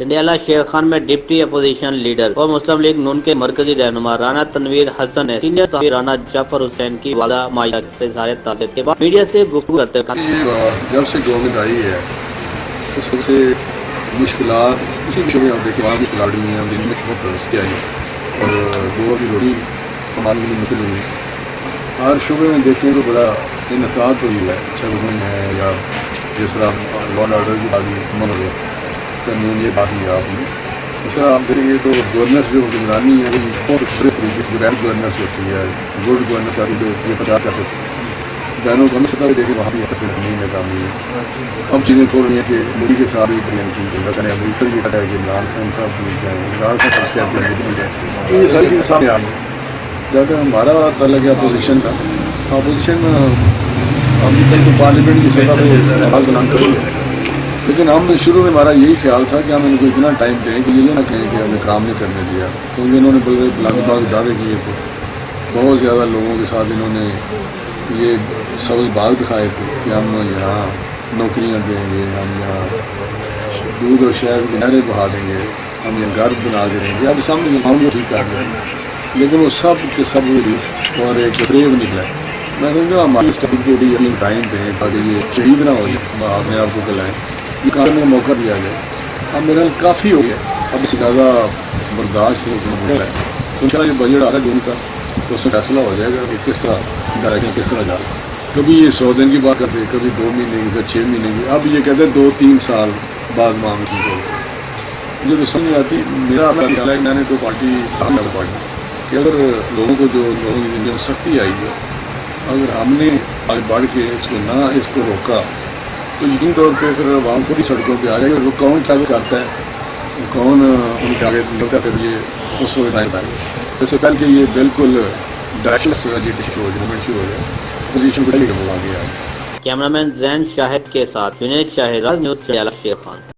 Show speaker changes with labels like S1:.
S1: جنڈالہ شیر خان میں deputy opposition leader اور مسلم league نون کے مرکزی راہنما رانا تنویر حسین نے سینئر صحافی رانا جعفر حسین کی والدہ معاہدہ کے اظہار تعزیت کے بعد میڈیا سے گفتگو کرتے ہوئے
S2: جب سے گورنمنٹ آئی ہے اس وقت سے مشکلات کسی بھی شعبے میں دیکھیں وہاں مشکلات ہوئی ہیں، دن میں بہت رس کے آئی اور دو کی روٹی کمانے کے لیے مشکل ہوئی. ہر شعبے میں دیکھیں تو بڑا انعقاد ہوئی ہے، اچھا گورنمنٹ ہے یا جس طرح لا اینڈ آرڈر کی بات عمل ہو قانون یہ بات نہیں آپ نے. اس طرح آپ دیکھیں گے تو گورننس جو حکمرانی ہے وہ بہت بڑے طریقے سے بیڈ گورننس ہوتی ہے، گڈ گورننس آتی جو یہ پرچار کرتے ہیں بینوں کو ہم سطح پہ دیکھیں وہاں بھی ایسے نہیں ناکامی ہے. اب چیزیں کھول رہی ہیں کہ مودی کے ساتھ بھی کریں امریکہ بھی ہے کہ عمران خان صاحب بھی جائیں عمران صاحب تو یہ ساری چیزیں سامنے آ رہی ہیں. جب ہمارا تعلق ہے اپوزیشن کا، اپوزیشن ابھی تک تو پارلیمنٹ کی سطح پہ آواز بلند کر رہی ہے، لیکن ہم شروع میں ہمارا یہی خیال تھا کہ ہم ان کو اتنا ٹائم دیں کہ یہ نہ کہیں کہ ہمیں کام نہیں کرنے دیا، کیونکہ انہوں نے بڑے بلند باغ دعوے کیے تھے، بہت زیادہ لوگوں کے ساتھ انہوں نے یہ سبز باغ دکھائے تھے کہ ہم یہاں نوکریاں دیں گے، ہم یہاں دودھ اور شہد کی نہریں بہا دیں گے، ہم یہاں گھر بنا کے دیں گے. اب سامنے ہم کو ٹھیک کر رہے ہیں، لیکن وہ سب کے سب اور ایک فریب نکلا. میں سمجھتا ہوں ہماری اسٹیٹ کو بھی اپنی ٹائم دیں تاکہ یہ شہید نہ ہو جائے، اپنے آپ کو کلائیں، یہ کام میں موقع دیا جائے. اب میرا کافی ہو گیا، اب اس سے زیادہ برداشت ہے تو ان شاء اللہ یہ بجٹ آ رہا ہے جون کا تو اس میں فیصلہ ہو جائے گا کہ کس طرح ڈائریکشن کس طرح جا رہا ہے. کبھی یہ 100 دن کی بات کرتے ہیں، کبھی 2 مہینے کی، کبھی 6 مہینے کی، اب یہ کہتے ہیں 2-3 سال بعد معاملے کی ہو. مجھے تو سمجھ نہیں آتی. میرا خیال ہے کہ میں نے تو پارٹی کہ اگر لوگوں کو جو لوگوں کی زندگی میں سختی آئی ہے، اگر ہم نے آگے بڑھ کے اس کو روکا تو یقینی طور پہ پھر عوام خود ہی سڑکوں پہ آ جائے گا. کون کیا کرتا ہے، کون ان کے آگے لگتا ہے، پھر یہ اس وقت ٹائم آئے گا. اس سے پہلے کہ یہ بالکل ڈائریکٹلیس شروع ہو جائے پوزیشن کو آگے آئے.
S1: کیمرہ مین زین شاہد کے ساتھ وینیت شاہد، نیوز جنڈالہ شیر خان.